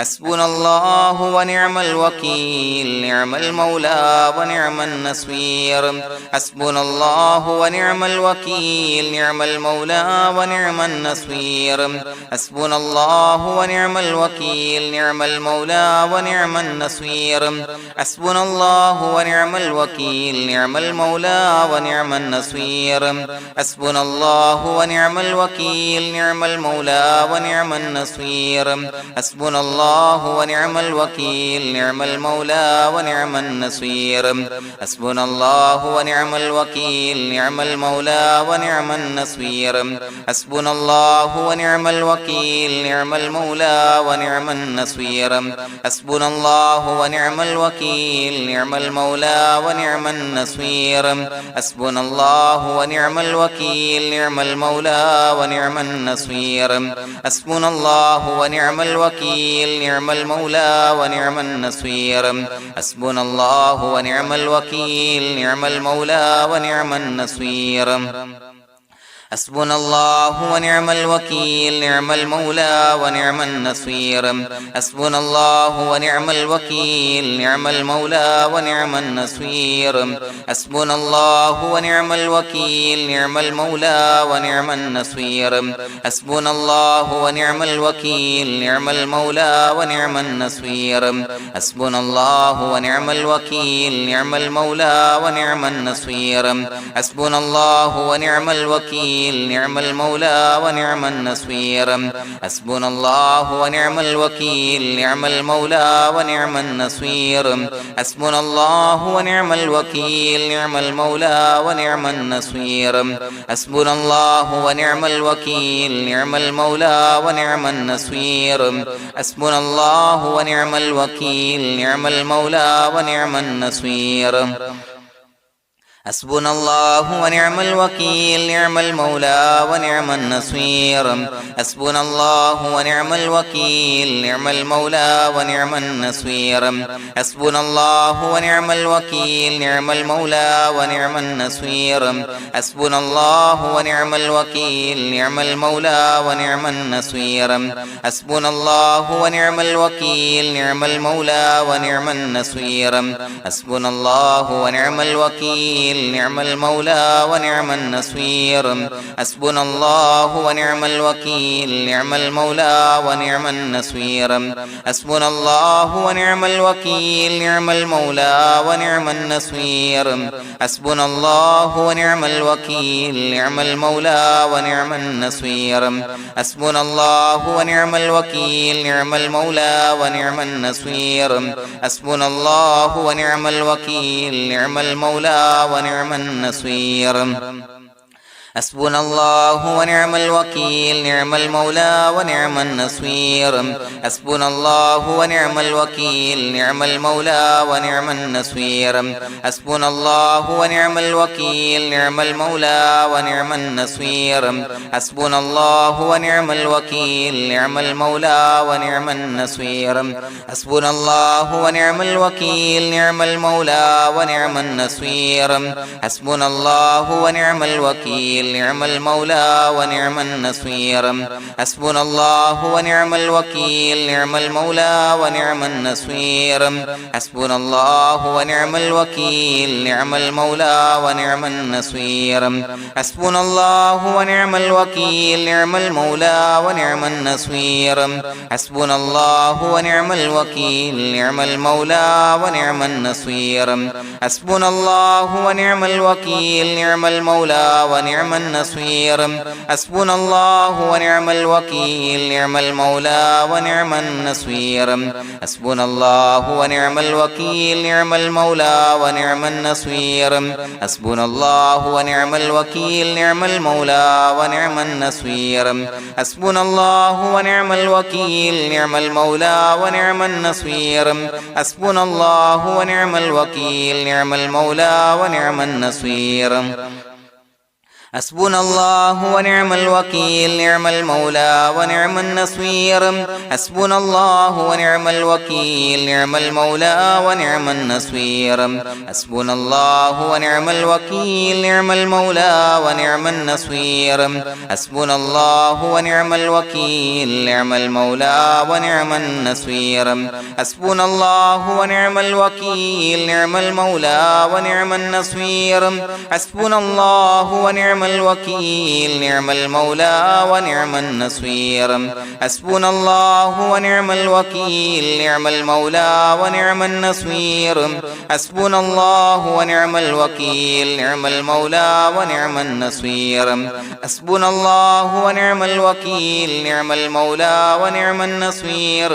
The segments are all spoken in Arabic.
حسبنا الله ونعم الوكيل نعم المولى ونعم النصير حسبنا الله ونعم الوكيل نعم المولى ونعم النصير حسبنا الله ونعم الوكيل نعم المولى ونعم النصير حسبنا الله ونعم الوكيل نعم المولى ونعم النصير حسبنا الله ونعم الوكيل نعم المولى ونعم النصير حسبنا الله ونعم الوكيل نعم المولى ونعم النصير حسبنا الله ونعم الوكيل نعم المولى ونعم النصير حسبنا الله ونعم الوكيل نعم المولى ونعم النصير حسبنا الله ونعم الوكيل نعم المولى ونعم النصير حسبنا الله ونعم الوكيل نعم المولى ونعم النصير حسبنا الله ونعم الوكيل نعم المولى ونعم النصير حسبنا الله ونعم الوكيل نعم المولى ونعم النصير حسبنا الله ونعم الوكيل نعم المولى ونعم النصير حسبنا الله ونعم الوكيل نعم المولى ونعم النصير حسبنا الله ونعم الوكيل نعم المولى ونعم النصير حسبنا الله ونعم الوكيل نعم المولى ونعم النصير حسبنا الله ونعم الوكيل نعم المولى ونعم النصير حسبنا الله ونعم الوكيل نعم المولى ونعم النصير حسبنا الله ونعم الوكيل نعم المولى ونعم النصير حسبنا الله ونعم الوكيل نعم المولى ونعم النصير حسبنا الله ونعم الوكيل نعم المولى ونعم النصير حسبنا الله ونعم الوكيل نعم المولى ونعم النصير حسبنا الله ونعم الوكيل نعم المولى ونعم النصير حسبنا الله ونعم الوكيل نعم المولى ونعم النصير حسبنا الله ونعم الوكيل نعم المولى ونعم النصير حسبنا الله ونعم الوكيل نعم المولى ونعم النصير حسبنا الله ونعم الوكيل نعم المولى ونعم النصير حسبنا الله ونعم الوكيل نعم المولى ونعم النصير حسبنا الله ونعم الوكيل نعم المولى ونعم النصير حسبنا الله ونعم الوكيل نعم المولى ونعم النصير حسبنا الله ونعم الوكيل نعم المولى ونعم النصير حسبنا الله ونعم الوكيل نعم المولى ونعم النصير حسبنا الله ونعم الوكيل نعم المولى ونعم النصير حسبنا الله ونعم الوكيل نعم المولى ونعم النصير حسبنا الله ونعم الوكيل نعم المولى ونعم النصير حسبنا الله ونعم الوكيل نعم المولى ونعم النصير حسبنا الله ونعم الوكيل نعم المولى ونعم النصير حسبنا الله ونعم الوكيل نعم المولى ونعم النصير حسبنا الله ونعم الوكيل نعم المولى ونعم النصير حسبنا الله ونعم الوكيل نعم المولى ونعم النصير حسبنا الله ونعم الوكيل نعم المولى ونعم النصير حسبنا الله ونعم الوكيل نعم المولى ونعم النصير حسبنا الله ونعم الوكيل نعم المولى ونعم النصير حسبنا الله ونعم الوكيل نعم المولى ونعم النصير حسبنا الله ونعم الوكيل نعم المولى ونعم النصير حسبنا الله ونعم الوكيل نعم المولى ونعم النصير حسبنا الله ونعم الوكيل نعم المولى ونعم النصير حسبنا الله ونعم الوكيل نعم المولى ونعم النصير حسبنا الله ونعم الوكيل نعم المولى ونعم النصير حسبنا الله ونعم الوكيل نعم المولى ونعم النصير حسبنا الله ونعم الوكيل نعم المولى ونعم النصير حسبنا الله ونعم الوكيل نعم المولى ونعم النصير حسبنا الله ونعم الوكيل نعم المولى ونعم النصير حسبنا الله ونعم الوكيل نعم المولى ونعم النصير حسبنا الله ونعم الوكيل نعم المولى ونعم النصير حسبنا الله ونعم الوكيل نعم المولى ونعم النصير حسبنا الله ونعم الوكيل نعم المولى ونعم النصير حسبنا الله ونعم الوكيل نعم المولى ونعم النصير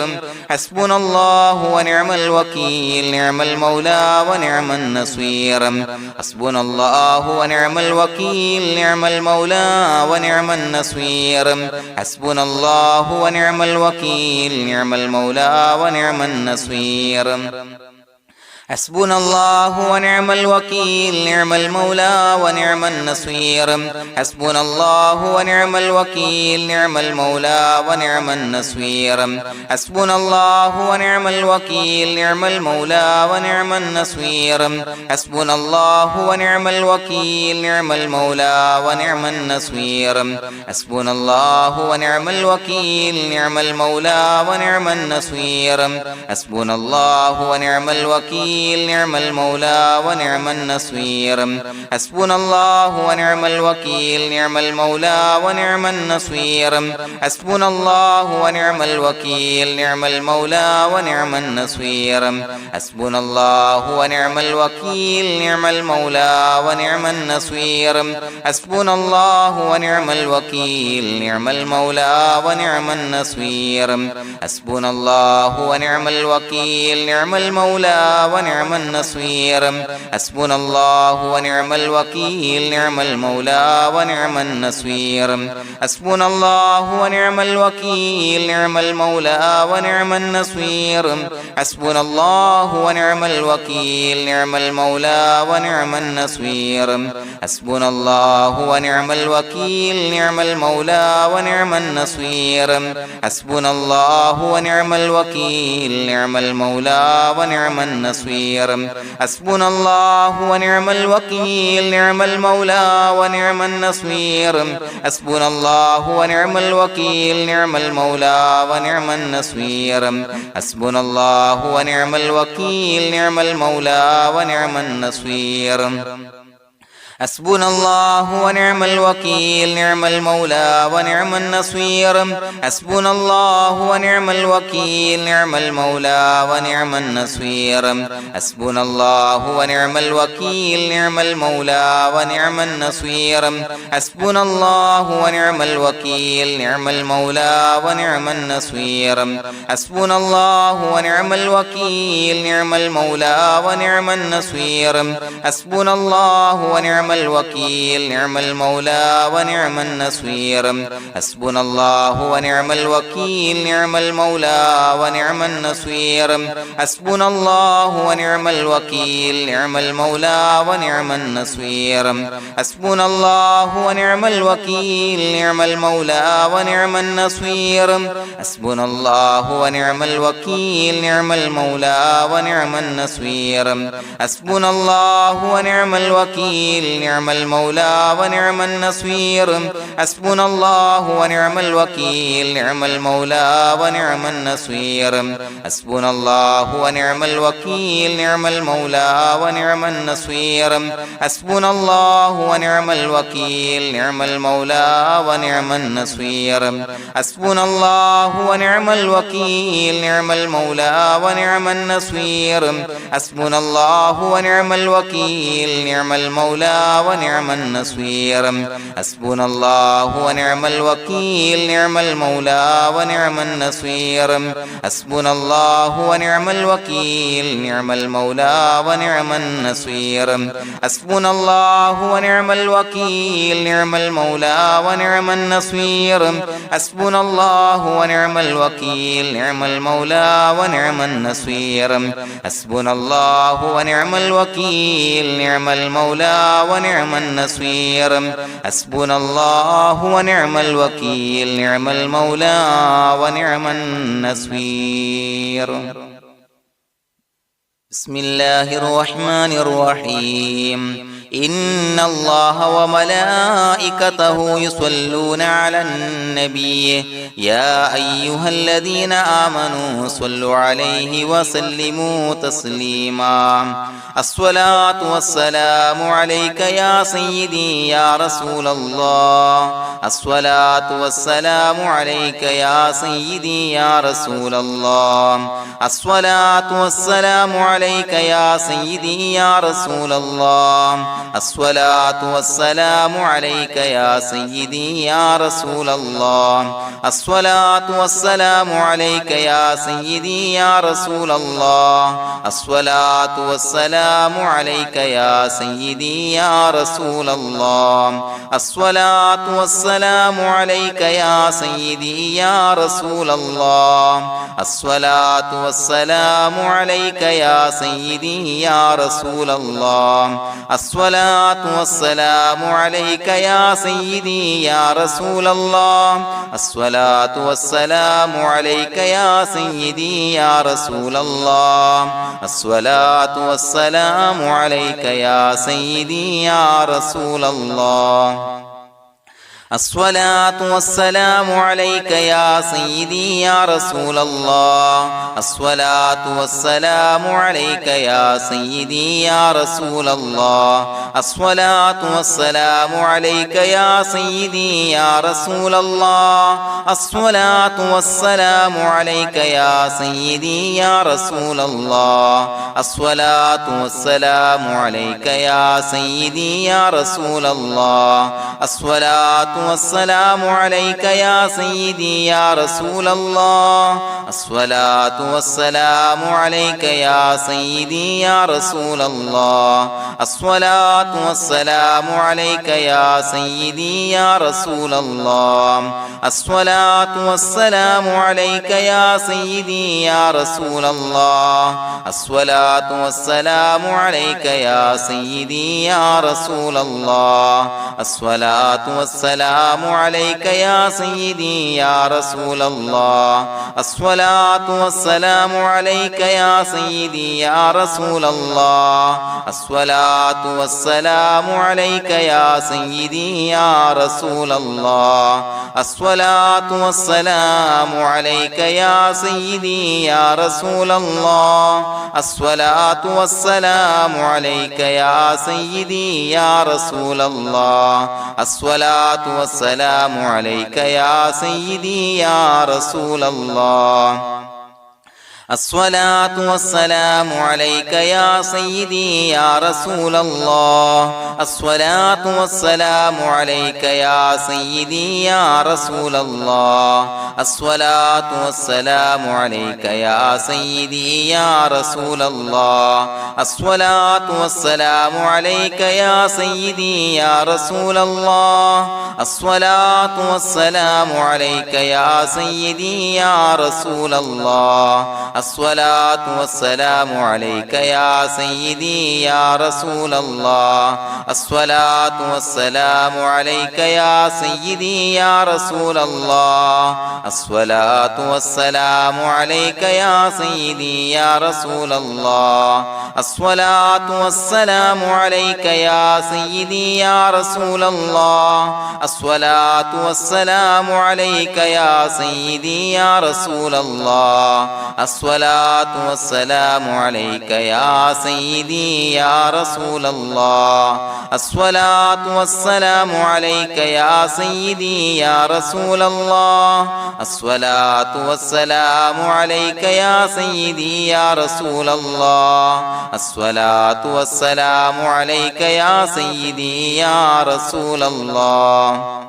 حسبنا الله ونعم الوكيل نعم المولى ونعم النصير حسبنا الله ونعم الوكيل نعم المولى ونعم النصير حسبنا الله ونعم الوكيل نعم المولى ونعم النصير حسبنا الله ونعم الوكيل نعم المولى ونعم النصير حسبنا الله ونعم الوكيل نعم المولى ونعم النصير حسبنا الله ونعم الوكيل نعم المولى ونعم النصير حسبنا الله ونعم الوكيل نعم المولى ونعم النصير حسبنا الله ونعم الوكيل نعم المولى ونعم النصير حسبنا الله ونعم الوكيل نعم المولى ونعم النصير حسبنا الله ونعم الوكيل نعم المولى ونعم النصير حسبنا الله ونعم الوكيل نعم المولى ونعم النصير حسبنا الله ونعم الوكيل نعم المولى ونعم النصير حسبنا الله ونعم الوكيل نعم المولى ونعم النصير حسبنا الله ونعم الوكيل نعم المولى ونعم النصير حسبنا الله ونعم الوكيل نعم المولى ونعم النصير حسبنا الله ونعم الوكيل نعم المولى ونعم النصير حسبنا الله ونعم الوكيل نعم المولى ونعم النصير حسبنا الله ونعم الوكيل نعم المولى ونعم النصير حسبنا الله ونعم الوكيل نعم المولى ونعم النصير حسبنا الله ونعم الوكيل نعم المولى ونعم النصير حسبنا الله ونعم الوكيل نعم المولى ونعم النصير حسبنا الله ونعم الوكيل نعم المولى ونعم النصير حسبنا الله ونعم الوكيل نعم المولى ونعم النصير حسبنا الله ونعم الوكيل نعم المولى ونعم النصير حسبنا الله ونعم الوكيل نعم المولى ونعم النصير حسبنا الله ونعم الوكيل نعم المولى ونعم النصير حسبنا الله ونعم الوكيل نعم المولى ونعم النصير حسبنا الله ونعم الوكيل نعم المولى ونعم النصير حسبنا الله ونعم الوكيل نعم المولى ونعم النصير حسبنا الله ونعم الوكيل نعم المولى ونعم النصير حسبنا الله ونعم الوكيل نعم المولى ونعم النصير حسبنا الله ونعم الوكيل نعم المولى ونعم النصير حسبنا الله ونعم الوكيل نعم المولى ونعم النصير حسبنا الله ونعم الوكيل نعم المولى ونعم النصير حسبنا الله ونعم الوكيل نعم المولى ونعم النصير حسبنا الله ونعم الوكيل نعم المولى ونعم النصير حسبنا الله ونعم الوكيل نعم المولى ونعم النصير حسبنا الله ونعم الوكيل نعم المولى ونعم النصير حسبنا الله ونعم الوكيل نعم المولى ونعم النصير حسبنا الله ونعم الوكيل نعم المولى ونعم النصير حسبنا الله ونعم الوكيل نعم المولى ونعم النصير حسبنا الله ونعم الوكيل نعم المولى ونعم النصير حسبنا الله ونعم الوكيل نعم المولى ونعم النصير حسبنا الله ونعم الوكيل نعم المولى ونعم النصير بسم الله الرحمن الرحيم إن الله وملائكته يصلون على النبي يا أيها الذين آمنوا صلوا عليه وسلموا تسليما الصلاة والسلام عليك يا سيدي يا رسول الله الصلاة والسلام عليك يا سيدي يا رسول الله الصلاة والسلام عليك يا سيدي يا رسول الله الصلاة والسلام عليك يا سيدي يا رسول الله الصلاة والسلام عليك يا سيدي يا رسول الله الصلاة والسلام عليك يا سيدي يا رسول الله الصلاة والسلام عليك يا سيدي يا رسول الله الصلاة والسلام عليك يا سيدي يا رسول الله الصلاة والسلام عليك يا سيدي يا رسول الله الصلاة والسلام عليك يا سيدي يا رسول الله الصلاة والسلام عليك يا سيدي يا رسول الله الصلاة والسلام عليك يا سيدي يا رسول الله الصلاة والسلام عليك يا سيدي يا رسول الله الصلاة والسلام عليك يا سيدي يا رسول الله الصلاة والسلام عليك يا سيدي يا رسول الله الصلاة والسلام عليك يا سيدي يا رسول الله الصلاة والسلام عليك يا سيدي يا رسول الله الصلاة والسلام عليك يا سيدي يا رسول الله الصلاة والسلام عليك يا سيدي يا رسول الله الصلاة والسلام عليك يا سيدي يا رسول الله الصلاة والسلام عليك يا سيدي يا رسول الله الصلاة والسلام عليك يا سيدي يا رسول الله الصلاة والسلام عليك يا سيدي يا رسول الله الصلاة والسلام عليك يا سيدي يا رسول الله الصلاة والسلام عليك يا سيدي يا رسول الله الصلاة والسلام عليك يا سيدي يا رسول الله الصلاة والسلام عليك يا سيدي يا رسول الله الصلاة والسلام عليك يا سيدي يا رسول الله الصلاة والسلام عليك يا سيدي يا رسول الله الصلاة والسلام عليك يا سيدي يا رسول الله الصلاة والسلام عليك يا سيدي يا رسول الله الصلاة والسلام عليك يا سيدي يا رسول الله الصلاة والسلام عليك يا سيدي يا رسول الله الصلاة والسلام عليك يا سيدي يا رسول الله الصلاة والسلام عليك يا سيدي يا رسول الله الصلاة والسلام عليك يا سيدي يا رسول الله الصلاة والسلام عليك يا سيدي يا رسول الله الصلاة والسلام عليك يا سيدي يا رسول الله الصلاة والسلام عليك يا سيدي يا رسول الله الصلاة والسلام عليك يا سيدي يا رسول الله الصلاة والسلام عليك يا سيدي يا رسول الله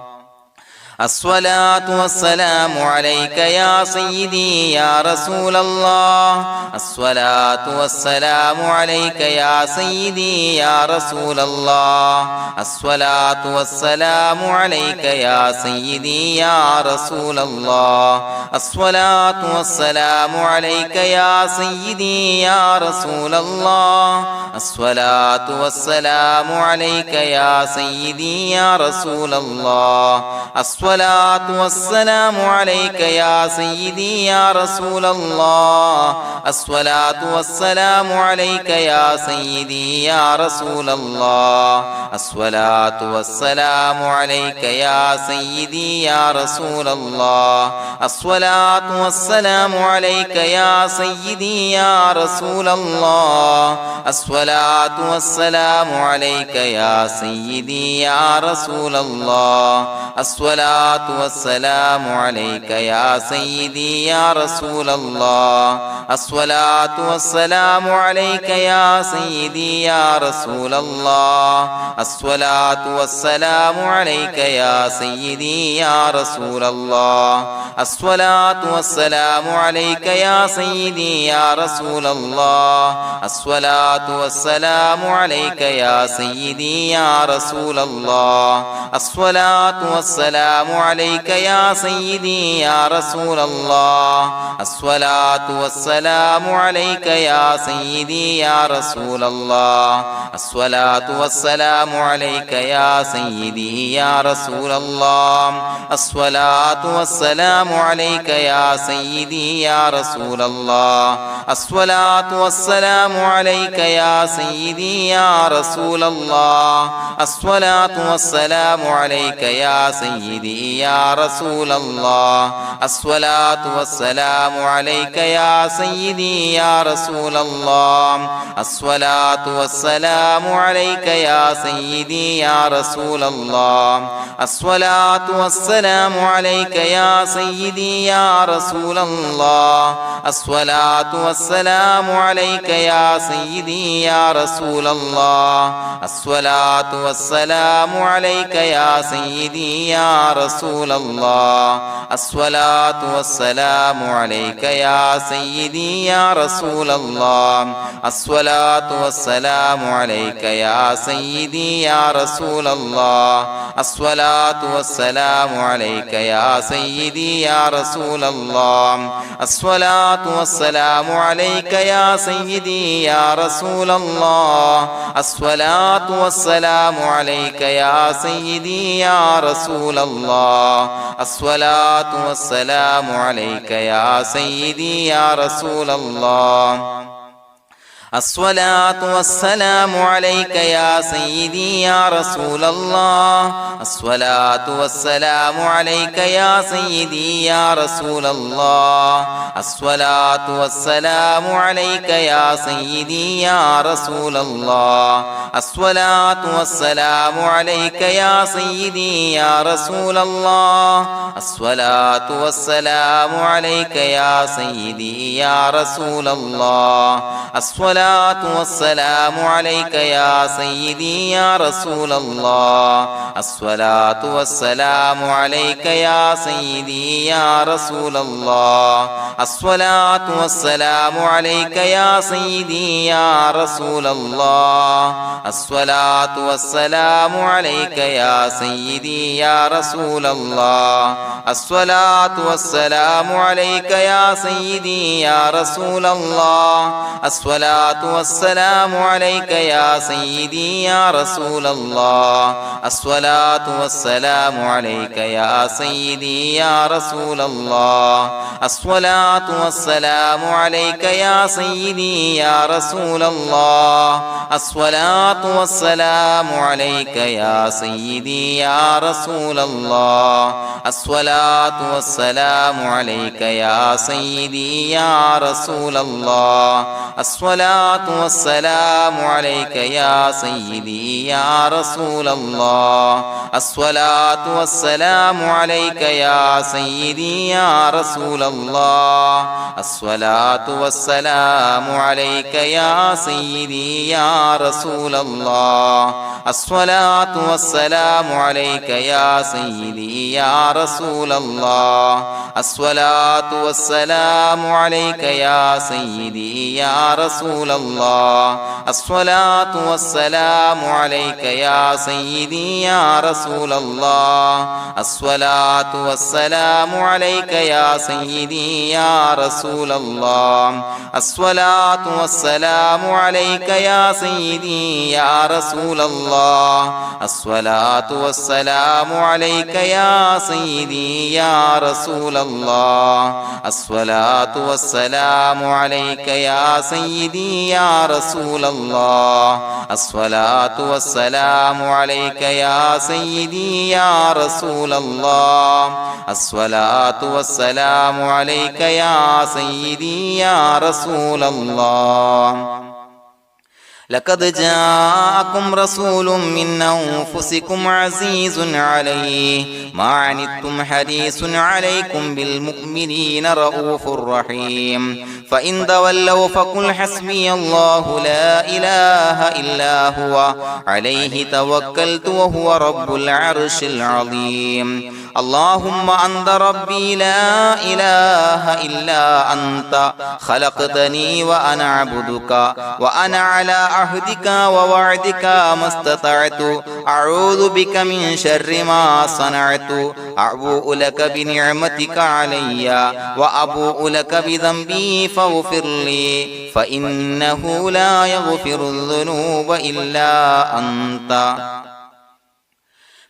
الصلاة والسلام عليك يا سيدي يا رسول الله الصلاة والسلام عليك يا سيدي يا رسول الله الصلاة والسلام عليك يا سيدي يا رسول الله الصلاة والسلام عليك يا سيدي يا رسول الله الصلاة والسلام عليك يا سيدي يا رسول الله الصلاة والسلام عليك يا سيدي يا رسول الله الصلاة والسلام عليك يا سيدي يا رسول الله الصلاة والسلام عليك يا سيدي يا رسول الله الصلاة والسلام عليك يا سيدي يا رسول الله الصلاة والسلام عليك يا سيدي يا رسول الله الصلاة والسلام عليك يا سيدي يا رسول الله الصلاة والسلام عليك يا سيدي يا رسول الله الصلاة والسلام عليك يا سيدي يا رسول الله الصلاة والسلام عليك يا سيدي يا رسول الله الصلاة والسلام عليك يا سيدي يا رسول الله الصلاة والسلام عليك يا سيدي يا رسول الله الصلاة والسلام عليك يا سيدي يا رسول الله الصلاة والسلام عليك يا سيدي يا رسول الله الصلاة والسلام عليك يا سيدي يا رسول الله الصلاة والسلام عليك يا سيدي يا رسول الله الصلاة والسلام عليك يا سيدي يا رسول الله الصلاة والسلام عليك يا سيدي يا رسول الله الصلاة والسلام عليك يا سيدي يا رسول الله الصلاة والسلام عليك يا سيدي يا رسول الله الصلاة والسلام عليك يا سيدي يا رسول الله الصلاة والسلام عليك يا سيدي يا رسول الله الصلاة والسلام عليك يا سيدي يا رسول الله الصلاة والسلام عليك يا سيدي يا رسول الله الصلاة والسلام عليك يا سيدي يا رسول الله الصلاة والسلام عليك يا سيدي يا رسول الله الصلاة والسلام عليك يا سيدي يا رسول الله الصلاة والسلام عليك يا سيدي يا رسول الله الصلاة والسلام عليك يا سيدي يا رسول الله الصلاة والسلام عليك يا سيدي يا رسول الله الصلاة والسلام عليك يا سيدي يا رسول الله الصلاة والسلام عليك يا سيدي يا رسول الله الصلاة والسلام عليك يا سيدي يا رسول الله الصلاة والسلام عليك يا سيدي يا رسول الله الصلاة والسلام عليك يا سيدي يا رسول الله الصلاة والسلام عليك يا سيدي يا رسول الله الصلاة والسلام عليك يا سيدي يا رسول الله الصلاة والسلام عليك يا سيدي يا رسول الله الصلاة والسلام عليك يا سيدي يا رسول الله الصلاة والسلام عليك يا سيدي يا رسول الله الصلاة والسلام عليك يا سيدي يا رسول الله الصلاة والسلام عليك يا سيدي يا رسول الله الصلاة والسلام عليك يا سيدي يا رسول الله الصلاة الصلاة والسلام عليك يا سيدي يا رسول الله الصلاة والسلام عليك يا سيدي يا رسول الله الصلاة والسلام عليك يا سيدي يا رسول الله الصلاة والسلام عليك يا سيدي يا رسول الله الصلاة والسلام عليك يا سيدي يا رسول الله الصلاة والسلام عليك يا سيدي يا رسول الله الصلاة والسلام عليك يا سيدي يا رسول الله الصلاة والسلام عليك يا سيدي يا رسول الله الصلاة والسلام عليك يا سيدي يا رسول الله الصلاة والسلام عليك يا سيدي يا رسول الله الصلاة والسلام عليك يا سيدي يا رسول الله الصلاة والسلام عليك يا سيدي يا رسول الله لقد جاءكم رسول من أنفسكم عزيز عليه ما عنتم حريص عليكم بالمؤمنين رؤوف رحيم فإن تولوا فقل حسبي الله لا إله إلا هو عليه توكلت وهو رب العرش العظيم اللهم أنت ربي لا إله إلا أنت خلقتني وأنا عبدك وأنا على عهدك ووعدك ما استطعت أعوذ بك من شر ما صنعت أبوء لك بنعمتك علي وأبوء لك بذنبي فاغفر لي فإنه لا يغفر الذنوب إلا أنت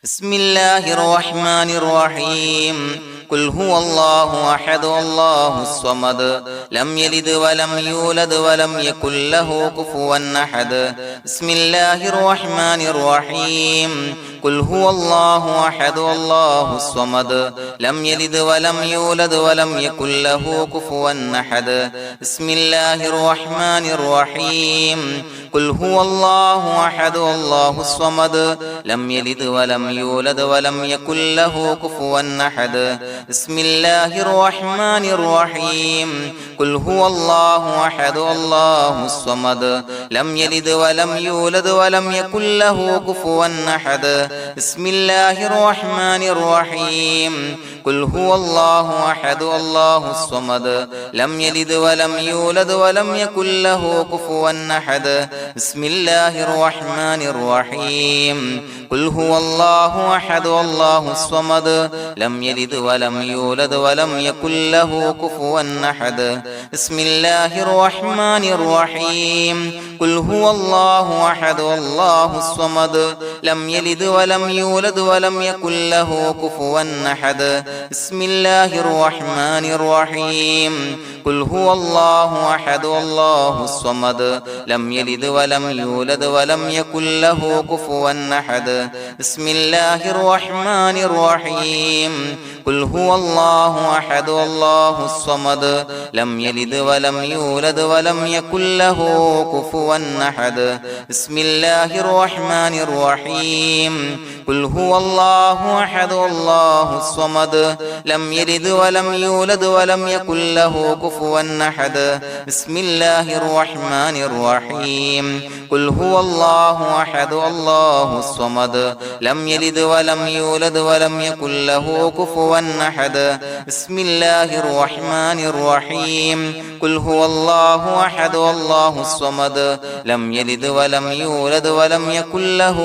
بسم الله الرحمن الرحيم قل هو الله أحد الله الصمد لم يلد ولم يولد ولم يكن له كفوا أحد بسم الله الرحمن الرحيم قل هو الله أحد الله الصمد لم يلد ولم يولد ولم يكن له كفوا أحد بسم الله الرحمن الرحيم قل هو الله أحد الله الصمد لم يلد ولم يولد ولم يكن له كفوا أحد بسم الله الرحمن الرحيم قل هو الله أحد الله الصمد لم يلد ولم يولد ولم يكن له كفوا أحد بسم الله الرحمن الرحيم قل هو الله أحد الله الصمد لم يلد ولم يولد ولم يكن له كفوا أحد بسم الله الرحمن الرحيم قل هو الله أحد الله الصمد لم يلد ولم يولد ولم يكن له كفوا أحد بسم الله الرحمن الرحيم قل هو الله أحد الله الصمد لم يلد ولم يولد ولم يكن له كفوا أحد بسم الله الرحمن الرحيم قل هو الله أحد الله الصمد لم يلد ولم يولد ولم يكن له كفوا أحد بسم الله الرحمن الرحيم قل هو الله أحد الله الصمد لم يلد ولم يولد ولم يكن له كفوا أحد بسم الله الرحمن الرحيم قل هو الله أحد الله الصمد لم يلد ولم يولد ولم يكن له كفوا أحد بسم الله الرحمن الرحيم قل هو الله أحد الله الصمد لم يلد ولم يولد ولم يكن له كفوا أحد بسم الله الرحمن الرحيم قل هو الله أحد الله الصمد لم يلد ولم يولد ولم يكن له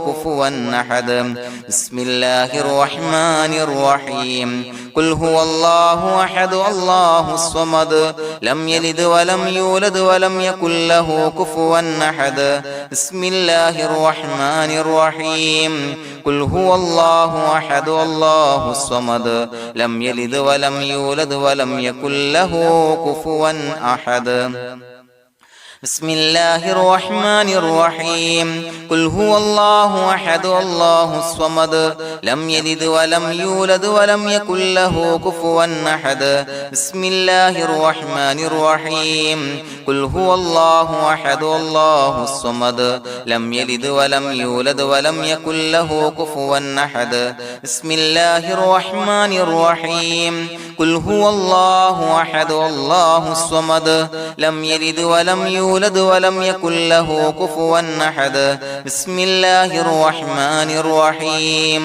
كفوا أحد بسم الله الرحمن الرحيم قل هو الله أحد الله الصمد لم يلد ولم يولد ولم يكن له كفوا أحد بسم الله الرحمن الرحيم قل هو الله أحد الله الصمد لم يلد ولم يولد ولم يكن له كفوا أحد بسم الله الرحمن الرحيم قل هو الله أحد الله الصمد لم يلد ولم يولد ولم يكن له كفوا أحد بسم الله الرحمن الرحيم قل هو الله أحد الله الصمد لم يلد ولم يولد ولم يكن له كفوا أحد بسم الله الرحمن الرحيم قل هو الله أحد الله الصمد لم يلد ولم يولد ولم يكن له كفوا أحد بسم الله الرحمن الرحيم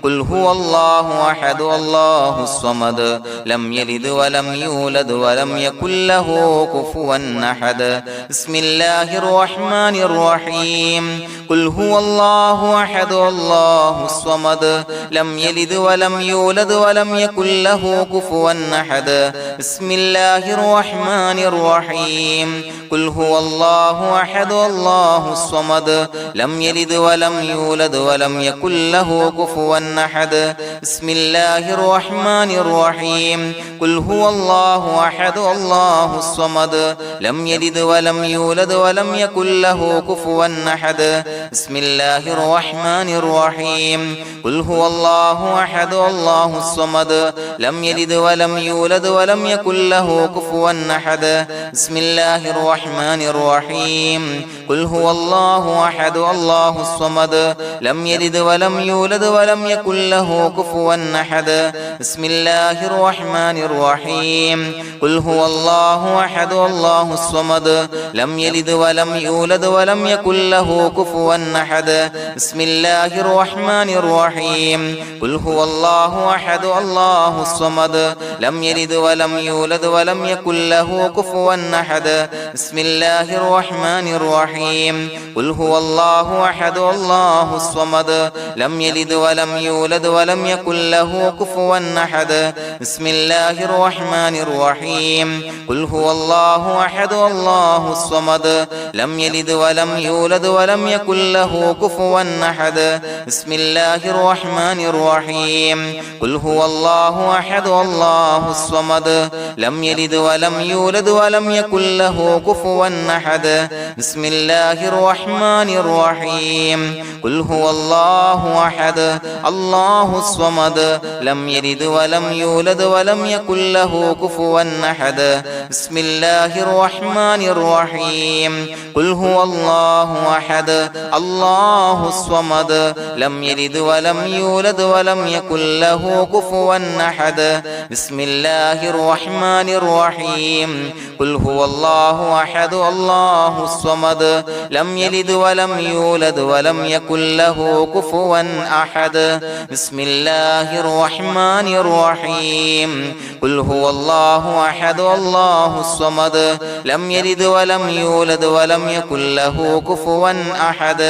قل هو الله أحد الله الصمد لم يلد ولم يولد ولم يكن له كفوا أحد بسم الله الرحمن الرحيم قل هو الله أحد الله الصمد لم يلد ولم يولد ولم يكن له كفوا أحد بسم الله الرحمن الرحيم قل هو الله أحد الله الصمد لم يلد ولم يولد ولم يكن له كفوا أحد بسم الله الرحمن الرحيم قل هو الله أحد الله الصمد لم يلد ولم يولد ولم يكن له كفوا أحد بسم الله الرحمن الرحيم قل هو الله أحد الله الصمد لم يلد ولم يولد ولم يكن له كفوا أحد بسم الله الرحمن الرحيم قل هو الله أحد الله الصمد لم يلد ولم يولد ولم يكن له كفوا أحد بسم الله الرحمن الرحيم قل هو الله أحد الله الصمد لم يلد ولم يولد ولم يكن له كفوا أحد بسم الله الرحمن الرحيم قل هو الله أحد الله الصمد لم يلد ولم يولد ولم يكن له كفوا أحد بسم الله الرحمن الرحيم قل هو الله أحد الله الصمد لم يلد ولم يولد ولم يكن له كفوا أحد بسم الله الرحمن الرحيم قل هو الله أحد الله الصمد لم يلد ولم يولد ولم يكن له كفوا أحد بسم الله الرحمن الرحيم قل هو الله أحد الله الصمد لم يلد ولم يولد ولم يكن له كفوا أحد بسم الله الرحمن الرحيم قل هو الله أحد الله الصمد لم يلد ولم يولد ولم يكن له كفوا أحد بسم الله الرحمن الرحيم قل هو الله أحد الله الصمد لم يلد ولم يولد ولم يكن له كفوا أحد بسم الله الرحمن الرحيم قل هو الله أحد الله الصمد لم يلد ولم يولد ولم يكن له كفوا أحد بسم الله الرحمن الرحيم قل هو الله أحد الله الصمد لم يلد ولم يولد ولم يكن له كفوا أحد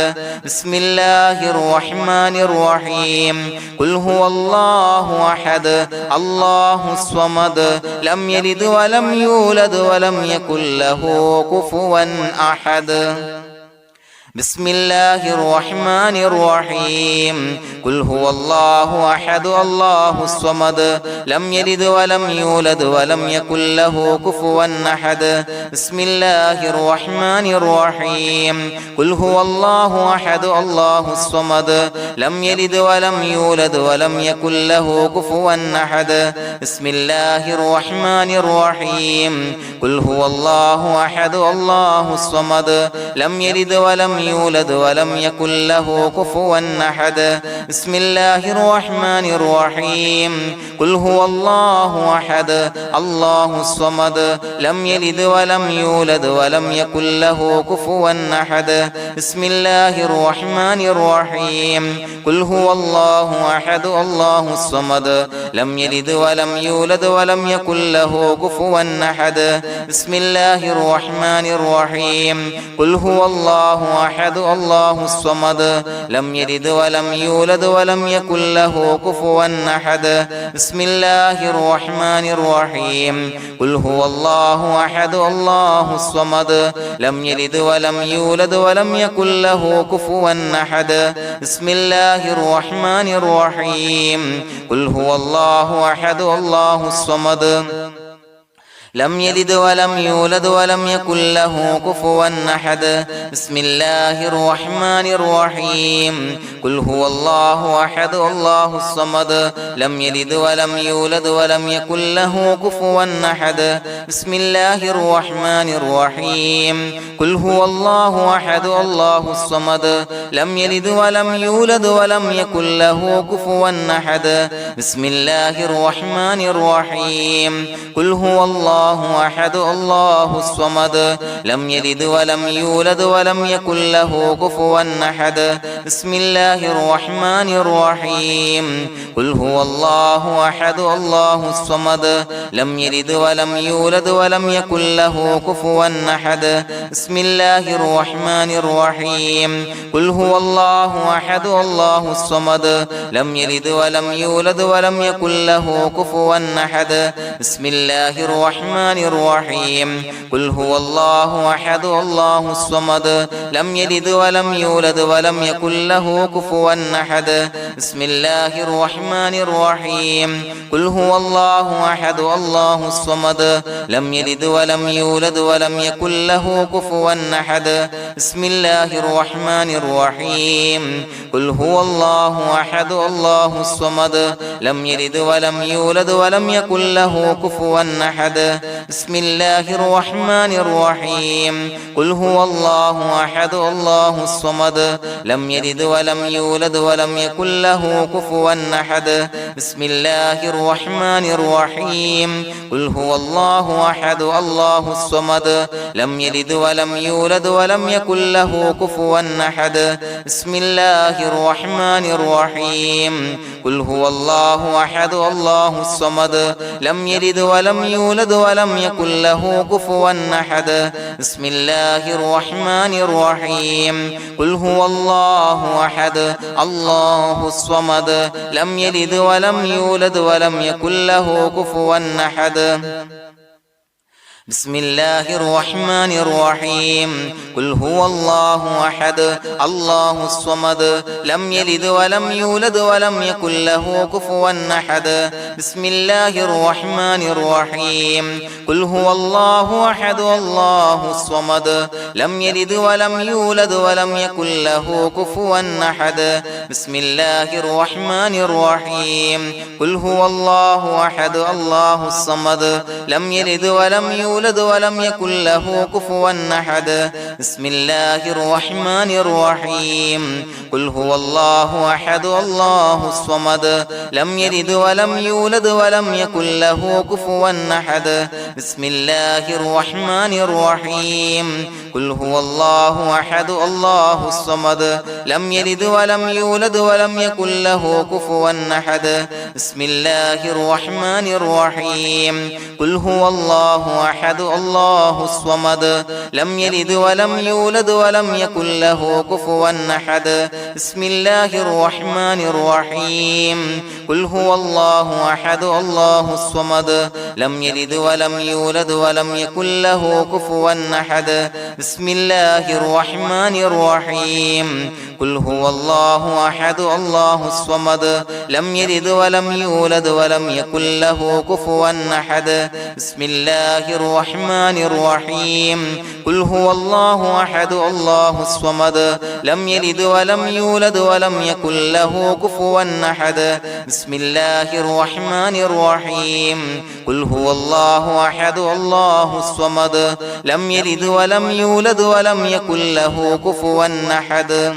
بسم الله الرحمن الرحيم قل هو الله أحد الله الصمد لم يلد ولم يولد ولم يكن له كفوا أحد بسم الله الرحمن الرحيم قل هو الله أحد الله الصمد لم يلد ولم يولد ولم يكن له كفوا أحد بسم الله الرحمن الرحيم قل هو الله أحد الله الصمد لم يلد ولم يولد ولم يكن له كفوا أحد بسم الله الرحمن الرحيم قل هو الله أحد الله الصمد لم يلد ولم يولد ولم يكن له كفوا أحد بسم الله الرحمن الرحيم قل هو الله أحد الله الصمد لم يلد ولم يولد ولم يكن له كفوا أحد بسم الله الرحمن الرحيم قل هو الله أحد الله الصمد لم يلد ولم يولد ولم يكن له كفوا أحد بسم الله الرحمن الرحيم قل هو الله أحد الله الصمد لم يلد ولم يولد ولم يكن له كفوا أحد بسم الله الرحمن الرحيم قل هو الله أحد الله الصمد لم يلد ولم يولد ولم يكن له كفوا أحد بسم الله الرحمن الرحيم قل هو الله أحد الله الصمد لم يلد ولم يولد ولم يكن له كفوا أحد بسم الله الرحمن الرحيم قل هو الله أحد الله الصمد لم يلد ولم يولد ولم يكن له كفوا أحد بسم الله الرحمن الرحيم قل هو الله أحد الله الصمد لم يلد ولم يولد ولم يكن له كفوا أحد بسم الله الرحمن الرحيم قل هو الله أحد الله الصمد لم يلد ولم يولد ولم يكن له كفوا أحد بسم الله الرحمن الرحيم قل هو الله أحد الله الصمد لم يلد ولم يولد ولم يكن له كفوا أحد بسم الله الرحمن الرحيم قل هو الله أحد الله الصمد لم يلد ولم يولد ولم يكن له كفوا أحد بسم الله الرحمن الرحيم قل هو الله أحد الله الصمد لم يلد ولم يولد ولم يكن له كفوا أحد بسم الله الرحمن الرحيم قل هو الله أحد الله الصمد لم يلد ولم يولد ولم يكن له كفوا أحد بسم الله الرحمن الرحيم قل هو الله أحد الله الصمد لم يلد ولم يولد ولم يكن له كفوا أحد بسم الله الرحمن الرحيم قل هو الله أحد الله الصمد لم يلد ولم يولد ولم يكن له كفوا أحد بسم الله الرحمن الرحيم قل هو الله أحد الله الصمد لم يلد ولم يولد ولم يكن له كفوا أحد بسم الله الرحمن الرحيم قل هو الله أحد الله الصمد لم يلد ولم يولد ولم يكن له كفوا أحد بسم الله الرحمن الرحيم قل هو الله أحد الله الصمد لم يلد ولم يولد ولم يكن له كفوا أحد بسم الله الرحمن الرحيم قل هو الله أحد الله الصمد لم يلد ولم يولد ولم يكن له كفوا أحد بسم الله الرحمن الرحيم قل هو الله أحد الله الصمد لم يلد ولم يولد ولم يكن له كفوا أحد بسم الله الرحمن الرحيم قل هو الله أحد الله الصمد لم يلد ولم يولد ولم يكن له كفوا أحد بسم الله الرحمن الرحيم قل هو الله أحد الله الصمد لم يلد ولم يولد ولم يكن له كفوا أحد بسم الله الرحمن الرحيم قل هو الله أحد الله الصمد لم يلد ولم يولد ولم يكن له كفوا أحد بسم الله الرحمن الرحيم قل هو الله أحد الله الصمد لم يلد ولم يولد ولم يكن له كفوا أحد بسم الله الرحمن الرحيم قل هو الله أحد الله الصمد لم يلد ولم يولد ولم يكن له كفوا أحد بسم الله الرحمن الرحيم قل هو الله أحد الله الصمد لم يلد ولم يولد ولم يكن له كفوا أحد بسم الله الرحمن الرحيم قل هو الله أحد الله الصمد لم يلد ولم يولد ولم يكن له كفوا أحد بسم الله الرحمن الرحيم قل هو الله أحد الله الصمد لم يلد ولم يولد ولم يكن له كفوا أحد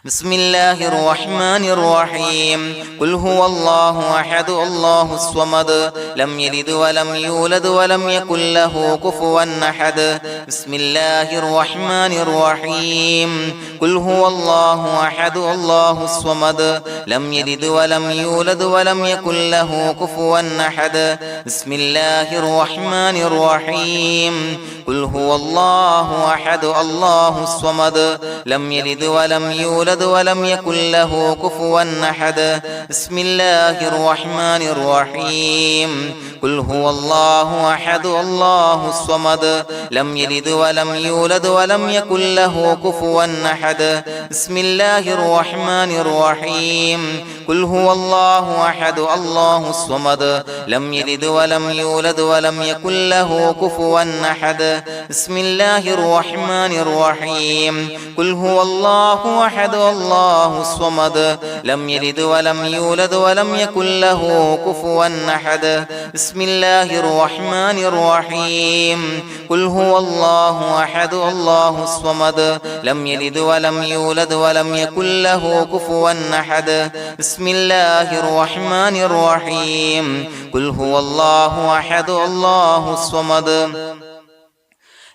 بسم الله الرحمن الرحيم قل هو الله أحد الله الصمد لم يلد ولم يولد ولم يكن له كفوا أحد بسم الله الرحمن الرحيم قل هو الله أحد الله الصمد لم يلد ولم يولد ولم يكن له كفوا أحد بسم الله الرحمن الرحيم قل هو الله أحد الله الصمد لم يلد ولم يولد يولد ولم يكن له كفوا أحد بسم الله الرحمن الرحيم قل هو الله أحد الله الصمد لم يلد ولم يولد ولم يكن له كفوا أحد بسم الله الرحمن الرحيم قل هو الله أحد الله الصمد لم يلد ولم يولد ولم يكن له كفوا أحد بسم الله الرحمن الرحيم قل هو الله أحد الله الصمد لم يلد ولم يولد ولم يكن له كفوا أحد بسم الله الرحمن الرحيم قل هو الله أحد الله الصمد لم يلد ولم يولد ولم يكن له كفوا أحد بسم الله الرحمن الرحيم قل هو الله أحد الله الصمد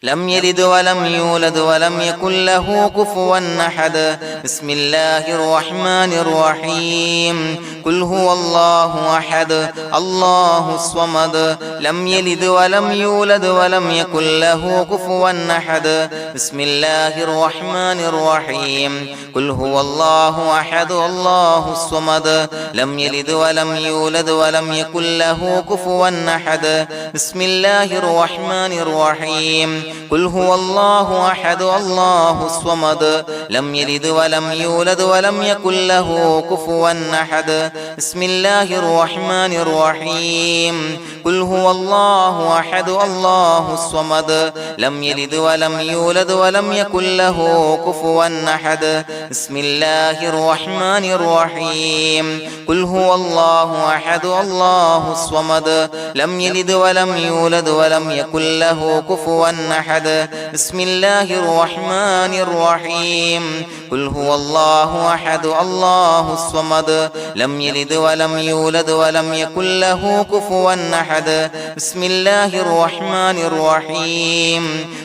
لم يلد ولم يولد ولم يكن له كفوا أحد بسم الله الرحمن الرحيم قل هو الله أحد الله الصمد لم يلد ولم يولد ولم يكن له كفوا أحد بسم الله الرحمن الرحيم قل هو الله أحد الله الصمد لم يلد ولم يولد ولم يكن له كفوا أحد بسم الله الرحمن الرحيم قل هو الله أحد الله الصمد لم يلد ولم يولد ولم يكن له كفوا أحد بسم الله الرحمن الرحيم قل هو الله أحد الله الصمد لم يلد ولم يولد ولم يكن له كفوا أحد بسم الله الرحمن الرحيم قل هو الله أحد الله الصمد لم يلد ولم يولد ولم يكن له كفوا أحد بسم الله الرحمن الرحيم قل هو الله أحد الله الصمد لم يلد ولم يولد ولم يكن له كفوا أحد بسم الله الرحمن الرحيم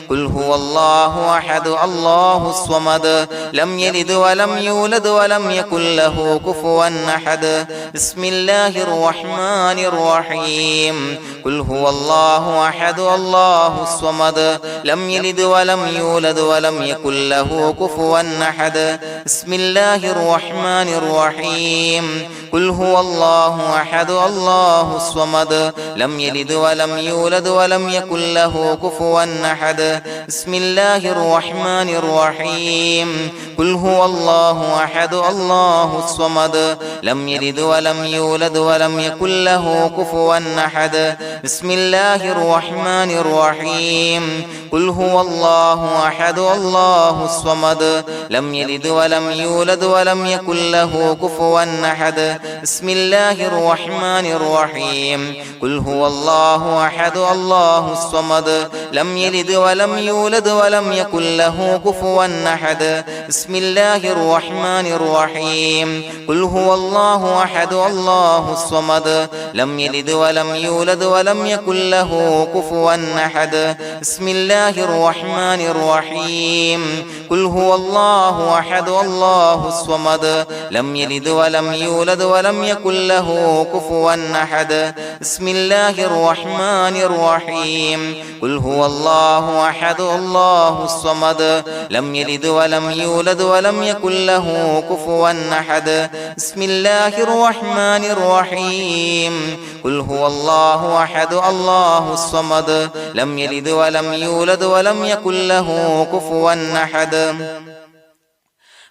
قل هو الله أحد الله الصمد لم يلد ولم يولد ولم يكن له كفوا أحد بسم الله الرحمن الرحيم قل هو الله أحد الله الصمد لم يلد ولم يولد ولم يكن له كفوا أحد بسم الله الرحمن الرحيم قل هو الله أحد الله الصمد لم يلد ولم يولد ولم يكن له كفوا أحد بسم الله الرحمن الرحيم قل هو الله أحد الله الصمد لم يلد ولم يولد ولم يكن له كفوا أحد بسم الله الرحمن الرحيم قل هو الله أحد الله الصمد لم يلد ولم يولد ولم يكن له كفوا أحد بسم الله الرحمن الرحيم قل هو الله أحد الله الصمد لم يلد ولم يولد ولم يكن له كفوا أحد بسم الله الرحمن الرحيم قل هو الله أحد الله الصمد لم يلد ولم يولد ولم يكن له كفوا أحد بسم الله الرحمن الرحيم قل هو الله أحد الله الصمد لم يلد ولم يولد ولم يكن له كفوا أحد بسم الله الرحمن الرحيم قل هو الله أحد الله الصمد لم يلد ولم يولد ولم يكن له كفوا أحد بسم الله الرحمن الرحيم قل هو الله أحد الله الصمد لم يلد ولم يولد ولم يكن له كفوا أحد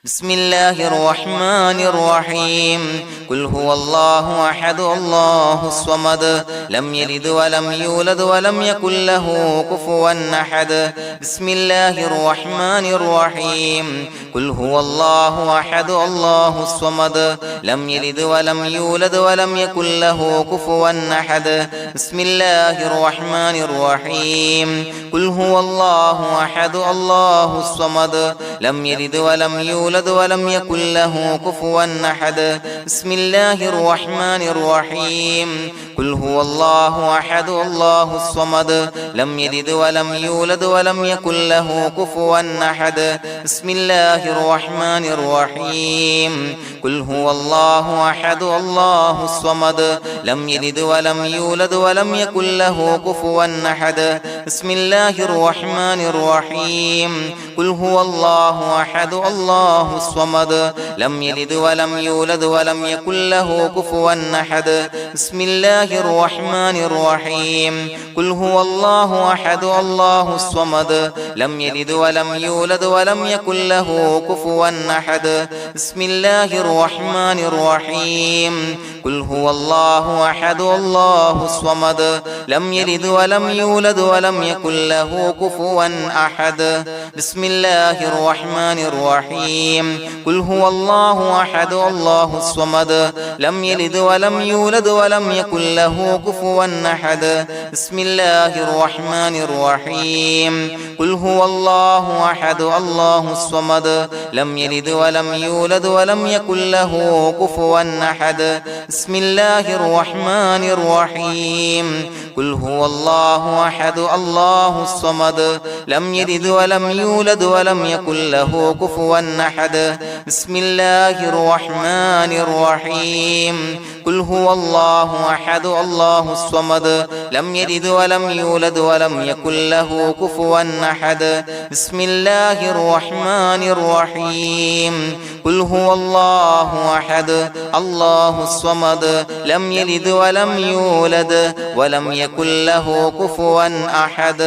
بسم الله الرحمن الرحيم قل هو الله أحد الله الصمد لم يلد ولم يولد ولم يكن له كفوا أحد بسم الله الرحمن الرحيم قل هو الله أحد الله الصمد لم يلد ولم يولد ولم يكن له كفوا أحد بسم الله الرحمن الرحيم قل هو الله أحد الله الصمد لم يلد ولم يولد ولم يكن له كفوا أحد بسم الله الرحمن الرحيم قل هو الله أحد الله الصمد لم يلد ولم يولد ولم يكن له كفوا أحد بسم الله الرحمن الرحيم قل هو الله أحد الله الصمد لم يلد ولم يولد ولم يكن له كفوا أحد بسم الله الرحمن الرحيم قل هو الله الله أحد الله الصمد لم يلد ولم يولد ولم يكن له كفوا أحد بسم الله الرحمن الرحيم قل هو الله أحد الله الصمد لم يلد ولم يولد ولم يكن له كفوا أحد بسم الله الرحمن الرحيم قل هو الله أحد الله الصمد لم يلد ولم يولد ولم يكن له كفوا أحد بسم الله الرحمن الرحيم قل هو الله أحد الله الصمد لم يلد ولم يولد ولم يكن له كفوا أحد بسم الله الرحمن الرحيم قل هو الله أحد الله الصمد لم يلد ولم يولد ولم يكن له كفوا أحد بسم الله الرحمن الرحيم قل هو الله أحد الله الصمد لم يلد ولم يولد ولم يكن له كفوا أحد بسم الله الرحمن الرحيم قل هو الله أحد الله الصمد لم يلد ولم يولد ولم يكن له كفوا أحد بسم الله الرحمن الرحيم قل هو الله أحد الله الصمد لم يلد ولم يولد ولم يكن له كفوا أحد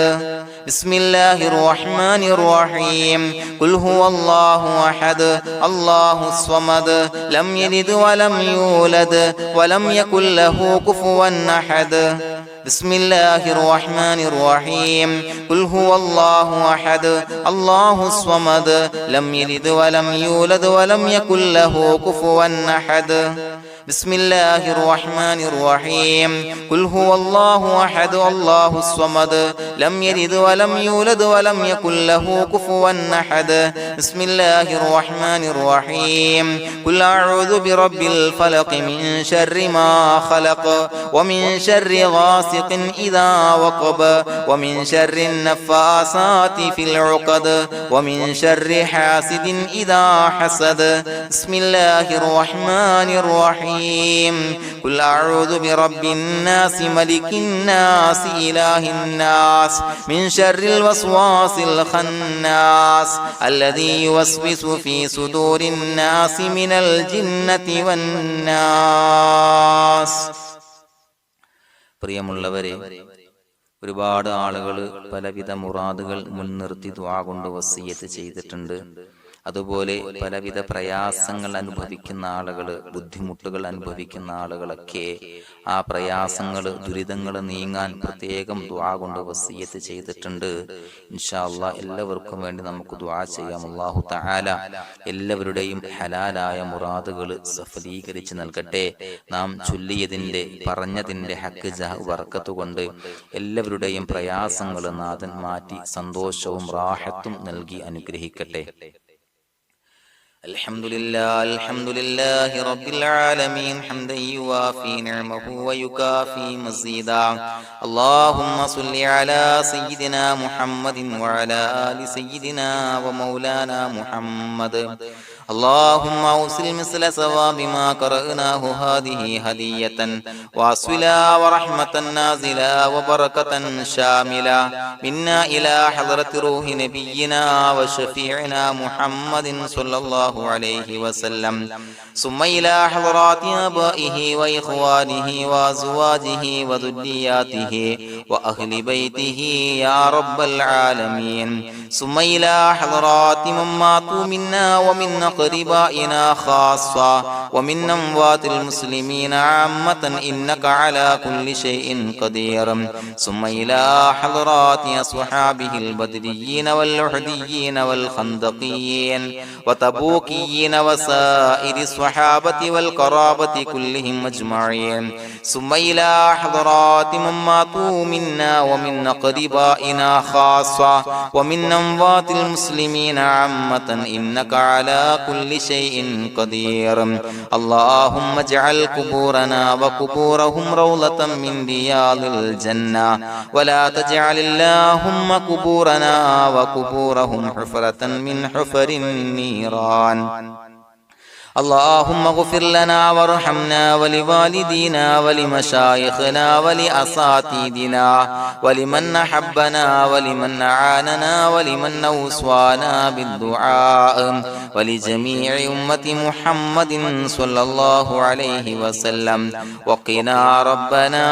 بسم الله الرحمن الرحيم قل هو الله أحد الله الصمد لم يلد ولم يولد ولم يكن له كفوا أحد بسم الله الرحمن الرحيم قل هو الله أحد الله الصمد لم يلد ولم يولد ولم يكن له كفوا أحد بسم الله الرحمن الرحيم قل هو الله أحد الله الصمد لم يلد ولم يولد ولم يكن له كفوا أحد بسم الله الرحمن الرحيم قل أعوذ برب الفلق من شر ما خلق ومن شر غاسق إذا وقب ومن شر النفاثات في العقد ومن شر حاسد إذا حسد بسم الله الرحمن الرحيم قل أعوذ برب الناس ملك الناس إله الناس من شر الوسواس الخناس الذي يوسوس في صدور الناس من الجنة والناس. പ്രിയമുള്ളവരെ, ഒരുപാട് ആളുകൾ പലവിധ മുറാദുകൾ മുൻനിർത്തി ദുആ കൊണ്ട് വസിയ്യത്ത് ചെയ്തിട്ടുണ്ട്. അതുപോലെ പലവിധ പ്രയാസങ്ങൾ അനുഭവിക്കുന്ന ആളുകൾ, ബുദ്ധിമുട്ടുകൾ അനുഭവിക്കുന്ന ആളുകളൊക്കെ ആ പ്രയാസങ്ങൾ, ദുരിതങ്ങൾ നീങ്ങാൻ പ്രത്യേകം ദുആ കൊണ്ട് വസിയ്യത്ത് ചെയ്തിട്ടുണ്ട്. ഇൻഷാ അല്ലാഹ് എല്ലാവർക്കും വേണ്ടി നമുക്ക് ദുആ ചെയ്യാം. അല്ലാഹു തആല എല്ലാവരുടെയും ഹലാലായ മുറാദുകൾ സഫലീകരിച്ച് നൽകട്ടെ. നാം ചൊല്ലിയതിന്റെ, പറഞ്ഞതിന്റെ ഹക്ക് ജാഹ് ബർക്കത്ത് കൊണ്ട് എല്ലാവരുടെയും പ്രയാസങ്ങൾ നാഥൻ മാറ്റി സന്തോഷവും റാഹത്തും നൽകി അനുഗ്രഹിക്കട്ടെ. الحمد لله رب العالمين حمدا يوافي نعمه ويكافي مزيدا. اللهم صل على سيدنا محمد وعلى آل سيدنا ومولانا محمد. اللهم أوصل مثل ثواب ما قرأناه هذه هدية واصلا ورحمة نازلا وبركة شاملة منا إلى حضرة روح نبينا وشفيعنا محمد صلى الله عليه وسلم، ثم إلى حضرات آبائه وإخوانه وأزواجه وذرياته وأهل بيته يا رب العالمين، ثم إلى حضرات من ماتوا منا ومن أقربائنا خاصة ومن أموات المسلمين عامة إنك على كل شيء قدير، ثم إلى حضرات أصحابه البدريين والأحديين والخندقيين وتبوكيين وسائر الصحابة والقرابة كلهم أجمعين، ثم إلى حضرات من ماتوا منا ومن أقربائنا خاصة ومن أموات المسلمين عامة إنك على كل شيء قدير. اللهم اجعل قبورنا وقبورهم روضة من رياض الجنة، ولا تجعل اللهم قبورنا وقبورهم حفرة من حفر النيران. اللهم اغفر لنا وارحمنا ولوالدينا ولمشايخنا ولأساتذتنا ولمن أحبنا ولمن أعاننا ولمن أوصانا بالدعاء ولجميع أمة محمد صلى الله عليه وسلم وقنا ربنا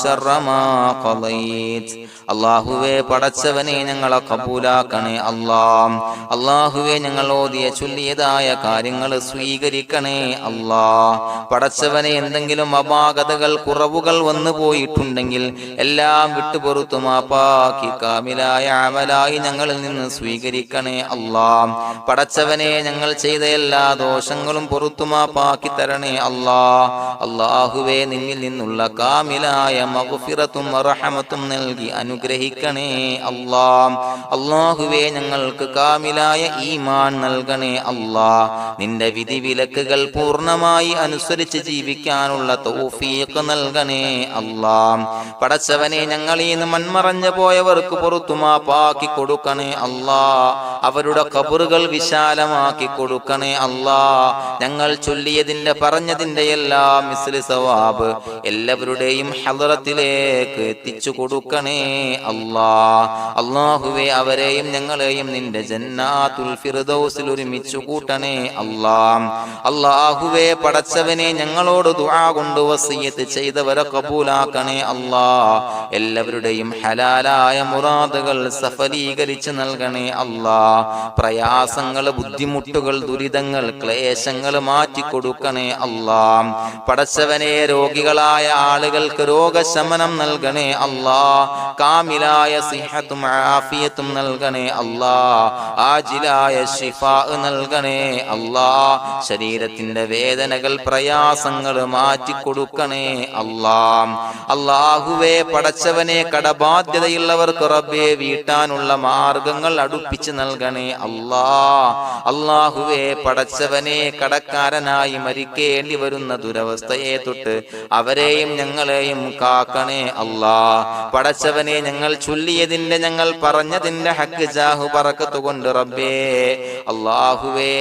شر ما قضيت. അള്ളാഹുവേ പടച്ചവനെ ഞങ്ങളെ കബൂലാക്കണേ അല്ലാഹ്. അള്ളാഹുവേ ഞങ്ങൾ ഓതിയ ചൊല്ലിയതായ കാര്യങ്ങൾ സ്വീകരിക്കണേ അല്ലാഹ്. പടച്ചവനെ എന്തെങ്കിലും അപാകതകൾ കുറവുകൾ വന്നു പോയിട്ടുണ്ടെങ്കിൽ എല്ലാം വിട്ടുപൊറുത്തു മാപ്പാക്കി കാമിലായ അമലായി ഞങ്ങളിൽ നിന്ന് സ്വീകരിക്കണേ അല്ലാഹ്. പടച്ചവനെ ഞങ്ങൾ ചെയ്ത എല്ലാ ദോഷങ്ങളും പൊറുത്തു മാപ്പാക്കി തരണേ അല്ലാഹ്. അള്ളാഹുവേ നിന്നിൽ നിന്നുള്ള കാമിലായ മഗ്ഫിറത്തും റഹമത്തും നൽകി അനുഗ്രഹിക്കണേ അല്ലാഹ്. അല്ലാഹുവേ ഞങ്ങൾക്ക് കാമിലായ ഈമാൻ നൽകണേ അല്ലാഹ്. നിന്റെ വിധി വിലക്കുകൾ പൂർണ്ണമായി അനുസരിച്ച് ജീവിക്കാനുള്ള തൗഫീഖ് നൽകണേ അല്ലാഹ്. പടച്ചവനെ ഞങ്ങളിൽ നിന്ന് മൺമറഞ്ഞു പോയവർക്ക് പുറത്തു മാപ്പാക്കി കൊടുക്കണേ അല്ലാഹ്. അവരുടെ ഖബറുകൾ വിശാലമാക്കി കൊടുക്കണേ അല്ലാഹ്. ഞങ്ങൾ ചൊല്ലിയതിന്റെ പറഞ്ഞതിന്റെ എല്ലാം മിസ്ലി സവാബ് എല്ലാവരുടെയും ഹളറത്തിലേക്ക് എത്തിച്ചു കൊടുക്കണേ അല്ലാഹ്. അല്ലാഹുവേ അവരെയും ഞങ്ങളെയും നിന്റെ ജന്നാത്തുൽ ഫിർദൗസിൽ ഒരുമിച്ചു കൂട്ടണേ അല്ലാഹ്. അല്ലാഹുവേ പടച്ചവനെ ഞങ്ങളോട് ദുആ കൊണ്ട് വസിയത്ത് ചെയ്തവരെ കബൂലാക്കണേ അല്ലാഹ്. എല്ലാവരുടെയും ഹലാലായ മുറാദുകൾ സഫലീകരിച്ച് നൽകണേ അല്ലാഹ്. പ്രയാസങ്ങൾ, ബുദ്ധിമുട്ടുകൾ, ദുരിതങ്ങൾ, ക്ലേശങ്ങൾ മാറ്റിക്കൊടുക്കണേ അല്ലാഹ്. പടച്ചവനെ രോഗികളായ ആളുകൾക്ക് രോഗശമനം നൽകണേ അല്ലാഹ്. കാമിലായ സിഹത്തും ആഫിയത്തും നൽകണേ അല്ലാഹ്. ആജിലായ ശിഫാ നൽകണേ അല്ലാഹ്. ശരീരത്തിന്റെ വേദനകൾ, പ്രയാസങ്ങൾ മാറ്റിക്കൊടുക്കണേ അല്ലാഹ്. അല്ലാഹുവേ പടച്ചവനെ കടബാധ്യതയുള്ളവർക്ക് റബ്ബേ വീട്ടാനുള്ള മാർഗങ്ങൾ അടുപ്പിച്ച് നൽകണേ അല്ലാഹ്. അല്ലാഹുവേ പടച്ചവനെ കടക്കാരനായി മരിക്കേണ്ടി വരുന്ന ദുരവസ്ഥയെ തൊട്ട് അവരെയും ഞങ്ങളെയും കാക്കണേ അല്ലാഹ്. പടച്ചവനെ ഞങ്ങൾ ചൊല്ലിയതിന്റെ, ഞങ്ങൾ പറഞ്ഞതിന്റെ ഹക്ക് ജാഹു ബറക്കത്ത് കൊണ്ട് റബ്ബേ അല്ലാഹുവേ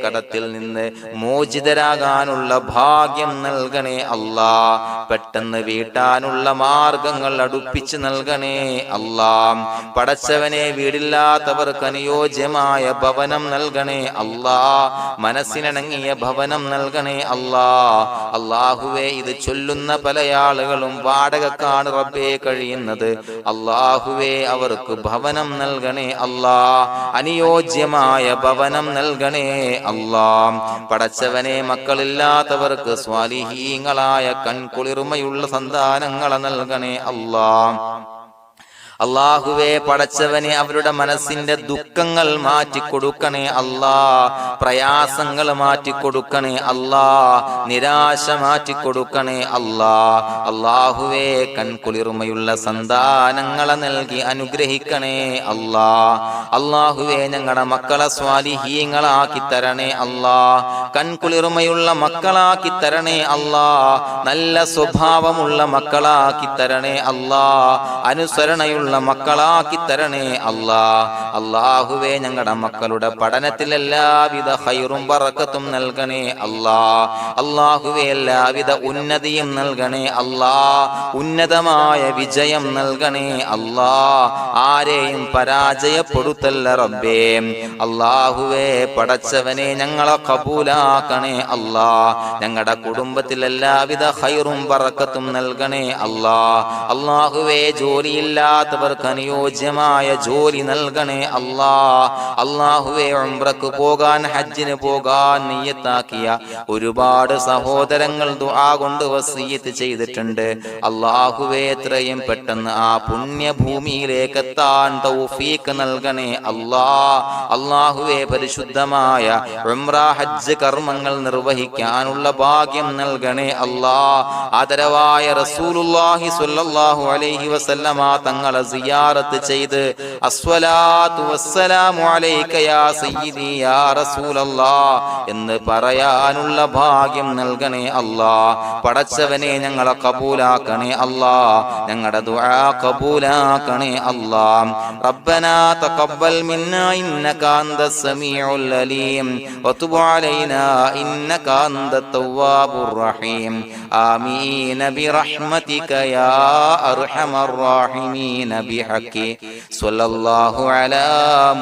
കടത്തിൽ നിന്ന് മോചിതരാകാനുള്ള ഭാഗ്യം നൽകണേ അല്ലാഹ്. പെട്ടെന്ന് വീട്ടാനുള്ള മാർഗങ്ങൾ അടുപ്പിച്ച് നൽകണേ അല്ലാഹ്. പടച്ചവനെ വീടില്ലാത്തവർക്ക് അനുയോജ്യമായ ഭവനം നൽകണേ അല്ലാഹ്. മനസ്സിനിണങ്ങിയ ഭവനം നൽകണേ അല്ലാഹ്. അല്ലാഹുവേ ഇത് ചൊല്ലുന്ന പല ആളുകളും വാടകക്കാണ് റബ്ബേ കഴിയുന്നത്. അല്ലാഹുവേ അവർക്ക് ഭവനം നൽകണേ അല്ലാഹ്. അനുയോജ്യമായ ഭവനം നൽകണേ അല്ലാഹ്. പടച്ചവനെ മക്കളില്ലാത്തവർക്ക് സ്വാലിഹീങ്ങളായ കൺകുളിർമയുള്ള സന്താനങ്ങളെ നൽകണേ അല്ലാഹ്. അല്ലാഹുവേ പടച്ചവനെ അവരുടെ മനസ്സിന്റെ ദുഃഖങ്ങൾ മാറ്റിക്കൊടുക്കണേ അല്ലാഹ്. പ്രയാസങ്ങൾ മാറ്റിക്കൊടുക്കണേ അല്ലാഹ്. നിരാശ മാറ്റിക്കൊടുക്കണേ അല്ലാഹ്. അല്ലാഹുവേ കൺകുളിർമയുള്ള സന്താനങ്ങളെ നൽകി അനുഗ്രഹിക്കണേ അല്ലാഹ്. അല്ലാഹുവേ ഞങ്ങളുടെ മക്കളെ സ്വാലിഹീങ്ങളാക്കി തരണേ അല്ലാഹ്. കൺകുളിർമയുള്ള മക്കളാക്കി തരണേ അല്ലാഹ്. നല്ല സ്വഭാവമുള്ള മക്കളാക്കി തരണേ അല്ലാഹ്. അനുസരണയുള്ള മക്കളാക്കി തരണേ അല്ലാഹ്. അല്ലാഹുവേ ഞങ്ങളുടെ മക്കളുടെ പഠനത്തിൽ എല്ലാവിധ ഖൈറും ബറക്കത്തും നൽകണേ അല്ലാഹ്. അല്ലാഹുവേ എല്ലാവിധ ഉന്നതിയും നൽകണേ അല്ലാഹ്. ഉന്നതമായ വിജയം നൽകണേ അല്ലാഹ്. ആരെയും പരാജയപ്പെടുത്തല്ല റബ്ബേ. അല്ലാഹുവേ പടച്ചവനെ ഞങ്ങളെ കബൂലാക്കണേ അല്ലാഹ്. ഞങ്ങളുടെ കുടുംബത്തിൽ എല്ലാവിധ ഖൈറും ബറക്കത്തും നൽകണേ അല്ലാഹ്. അല്ലാഹുവേ ജോലിയില്ലാത്ത അനുയോജ്യമായ ജോലി നൽകണേ അല്ലാഹ്. അല്ലാഹുവേ ഉംറക്ക് പോകാൻ, ഹജ്ജിന് പോകാൻ നിയ്യത്താക്കിയ ഒരുപാട് സഹോദരങ്ങൾ ദുആ കൊണ്ട് വസിയത്ത് ചെയ്തിട്ടുണ്ട്. അല്ലാഹുവേ എത്രയും പെട്ടെന്ന് ആ പുണ്യഭൂമിയിലേക്ക് എത്താൻ തൗഫീഖ് നൽകണേ അല്ലാഹ്. അല്ലാഹുവേ പരിശുദ്ധമായ ഉംറ ഹജ്ജ് കർമ്മങ്ങൾ നിർവഹിക്കാനുള്ള ഭാഗ്യം നൽകണേ അല്ലാഹ്. ആദരവായ റസൂലുള്ളാഹി സ്വല്ലല്ലാഹു അലൈഹി വസല്ലമ തങ്ങളെ സിയാറത്ത് ചെയ്ത് അസ്സലാത്തു വസ്സലാമു അലൈക യാ സയ്യിദി യാ റസൂലല്ലാഹ് എന്ന് പറയാനുള്ള ഭാഗ്യം നൽകണേ അല്ലാഹ്. പടച്ചവനെ ഞങ്ങളെ കബൂലാക്കണേ അല്ലാഹ്, ഞങ്ങളുടെ ദുആ കബൂലാക്കണേ അല്ലാഹ്. റബ്ബനാ തഖബ്ബൽ മിന്നാ ഇന്നക അന്തസ് സമീഉൽ അലീം വതുബ് അലൈനാ ഇന്നക അന്തത് തവ്വാബുർ റഹീം. ആമീൻ ബിറഹ്മതിക യാ അർഹമർ റഹീമീൻ ബിഹഖി സ്വല്ലല്ലാഹു അലാ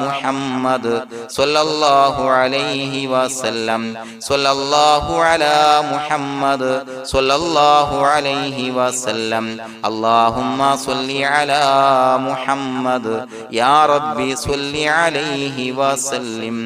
മുഹമ്മദ് സ്വല്ലല്ലാഹു അലൈഹി വസല്ലം സ്വല്ലല്ലാഹു അലാ മുഹമ്മദ് സ്വല്ലല്ലാഹു അലൈഹി വസല്ലം. അല്ലാഹുമ്മ സ്വല്ലി അലാ മുഹമ്മദ് യാ റബ്ബി സ്വല്ലി അലൈഹി വസല്ലം.